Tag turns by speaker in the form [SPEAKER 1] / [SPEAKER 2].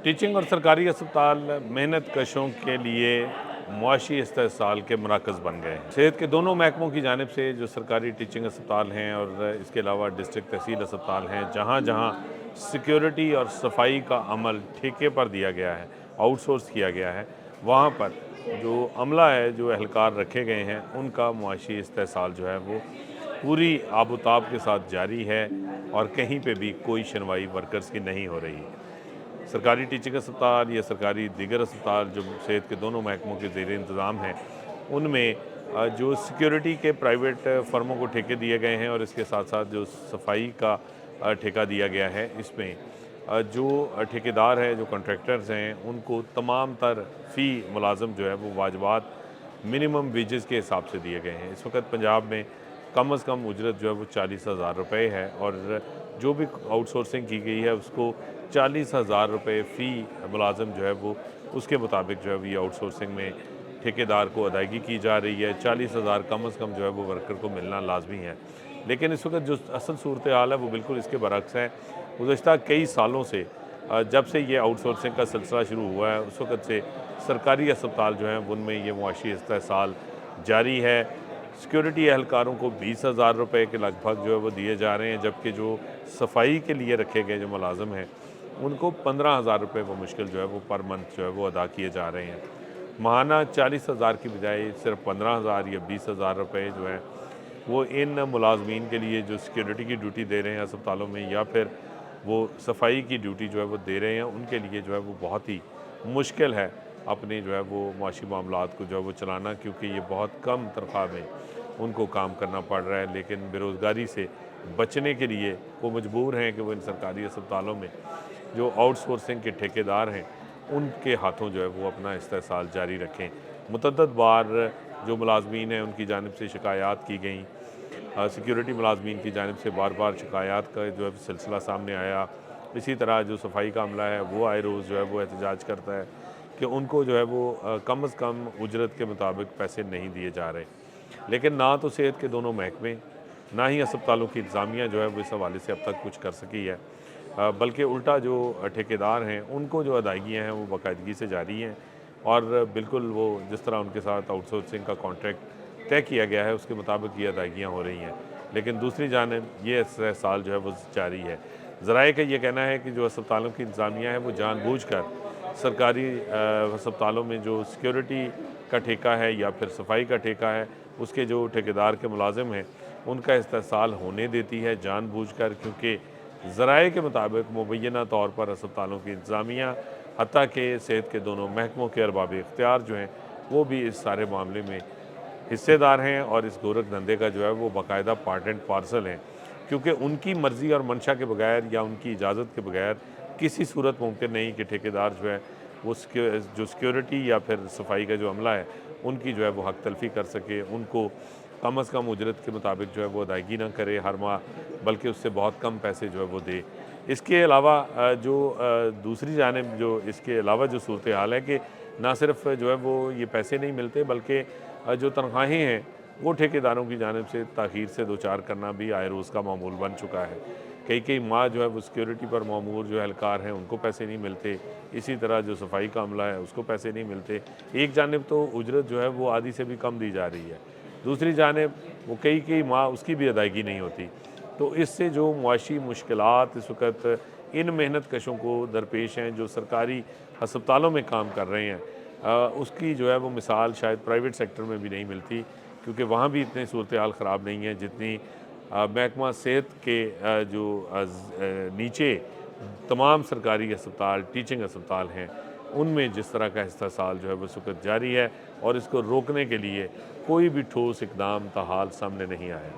[SPEAKER 1] Teaching और सरकारी अस्पताल मेहनत कशों के लिए मुआशी इस्तेहसाल के मराकज़ बन गए हैं। सेहत के दोनों महकमों की जानिब से जो सरकारी टीचिंग अस्पताल हैं और इसके अलावा डिस्ट्रिक्ट तहसील अस्पताल हैं, जहाँ जहाँ सिक्योरिटी और सफाई का अमल ठेके पर दिया गया है, आउटसोर्स किया गया है, वहाँ पर जो अमला है, जो एहलकार रखे गए हैं, उनका मुआशी इस्तेहसाल जो है वो पूरी आबोताब के साथ जारी है और कहीं पे भी कोई सुनवाई वर्कर्स की नहीं हो रही। सरकारी टीचिंग अस्पताल या सरकारी दीगर अस्पताल जो सेहत के दोनों महकमों के ज़ेर इंतज़ाम हैं, उनमें जो सिक्योरिटी के प्राइवेट फ़र्मों को ठेके दिए गए हैं और इसके साथ साथ जो सफाई का ठेका दिया गया है, इसमें जो ठेकेदार हैं, जो कॉन्ट्रैक्टर्स हैं, उनको तमाम तर फ़ी मुलाज़म जो है वो वाजबात मिनिमम वेजेस के हिसाब से दिए गए हैं। इस वक्त पंजाब में कम अज़ कम उजरत जो है वो 40,000 रुपये है और जो भी आउटसोर्सिंग की गई है उसको 40,000 रुपये फ़ी मुलाज़म जो है वो उसके मुताबिक जो है ये आउटसोर्सिंग में ठेकेदार को अदायगी की जा रही है। 40,000 कम अज़ कम जो है वो वर्कर को मिलना लाजमी है। लेकिन इस वक्त जो असल सूरत हाल है वो बिल्कुल इसके बरक्स है। गुज़श्ता कई सालों से जब से ये आउटसोर्सिंग का सिलसिला शुरू हुआ है, उस वक्त से सरकारी अस्पताल जो हैं उनमें ये मुआशी इस्तेहसाल जारी है। सिक्योरिटी एहलकारों को 20,000 रुपये के लगभग जो है वो दिए जा रहे हैं, जबकि जो सफाई के लिए रखे गए जो मुलाज़म हैं उनको 15,000 रुपये वो मुश्किल जो है वो पर मंथ जो है वो अदा किए जा रहे हैं। माहाना 40,000 की बजाय सिर्फ 15,000 या 20,000 रुपये जो है वो इन मुलाजमीन के लिए जो सिक्योरिटी की ड्यूटी दे रहे हैं अस्पतालों में, या फिर वो सफाई की ड्यूटी जो है वो दे रहे हैं, उनके लिए जो है वो बहुत ही मुश्किल है अपने जो है वो मुआशी मामलात को जो है वो चलाना, क्योंकि ये बहुत कम तनख्वाह में उनको काम करना पड़ रहा है। लेकिन बेरोज़गारी से बचने के लिए वो मजबूर हैं कि वो इन सरकारी अस्पतालों में जो आउटसोर्सिंग के ठेकेदार हैं उनके हाथों जो है वो अपना इस्तेहसाल जारी रखें। मुतअद्दिद बार जो मुलाजमीन हैं उनकी जानिब से शिकायत की गई, सिक्योरिटी मुलाजमीन की जानिब से बार बार शिकायत का जो है सिलसिला सामने आया। इसी तरह जो सफाई का अमला है वो आए रोज़ जो है वो एहतजाज करता है कि उनको जो है वो कम अज़ कम उजरत के मुताबिक पैसे नहीं दिए जा रहे। लेकिन ना तो सेहत के दोनों महकमे, ना ही अस्पतालों की इंतज़ामिया जो है वो इस हवाले से अब तक कुछ कर सकी है, बल्कि उल्टा जो ठेकेदार हैं उनको जो अदायगियाँ हैं वो बाकायदगी से जारी हैं और बिल्कुल वो जिस तरह उनके साथ आउटसोर्सिंग का कॉन्ट्रैक्ट तय किया गया है उसके मुताबिक ये अदायगियाँ हो रही हैं। लेकिन दूसरी जानिब ये साल जो है वो जारी है। ज़राए का ये कहना है कि जो अस्पतालों की इंतज़ामिया है वो जानबूझकर सरकारी अस्पतालों में जो सिक्योरिटी का ठेका है या फिर सफाई का ठेका है, उसके जो ठेकेदार के मुलाजिम हैं उनका इस्तेहसाल होने देती है जानबूझकर, क्योंकि ज़राए के मुताबिक मुबैना तौर पर अस्पतालों की इंतज़ामिया हत्ता के सेहत के दोनों महकमों के अरबाब इख्तियार जो हैं वो भी इस सारे मामले में हिस्सेदार हैं और इस गोरख धंधे का जो है वो बाकायदा पार्ट एंड पार्सल हैं, क्योंकि उनकी मर्ज़ी और मंशा के बगैर या उनकी इजाज़त के बगैर किसी सूरत मुमकिन नहीं कि ठेकेदार जो है वो जो सिक्योरिटी या फिर सफाई का जो अमला है उनकी जो है वो हक तलफ़ी कर सके, उनको कम अज़ कम उजरत के मुताबिक जो है वो अदायगी ना करे हर माह, बल्कि उससे बहुत कम पैसे जो है वो दे। इसके अलावा जो दूसरी जानिब जो इसके अलावा जो सूरत हाल है कि ना सिर्फ जो है वो ये पैसे नहीं मिलते, बल्कि जो तनख्वाहें हैं वो ठेकेदारों की जानिब से ताख़ीर से दो चार करना भी आए रोज़ का मामूल बन चुका है। कई माह जो है वो सिक्योरिटी पर मामूर जो एहलकार हैं उनको पैसे नहीं मिलते, इसी तरह जो सफाई का अमला है उसको पैसे नहीं मिलते। एक जानिब तो उजरत जो है वो आधी से भी कम दी जा रही है, दूसरी जानिब वो कई माह उसकी भी अदायगी नहीं होती। तो इससे जो मुआशी मुश्किलात इस वक्त इन मेहनत कशों को दरपेश हैं जो सरकारी अस्पतालों में काम कर रहे हैं, उसकी जो है वो मिसाल शायद प्राइवेट सेक्टर में भी नहीं मिलती, क्योंकि वहाँ भी इतनी सूरत हाल ख़राब नहीं है जितनी महकमा सेहत के जो नीचे तमाम सरकारी अस्पताल, टीचिंग अस्पताल हैं, उनमें जिस तरह का इस्तेहसाल जो है वो इस वक्त जारी है और इसको रोकने के लिए कोई भी ठोस इकदाम ताहाल सामने नहीं आया।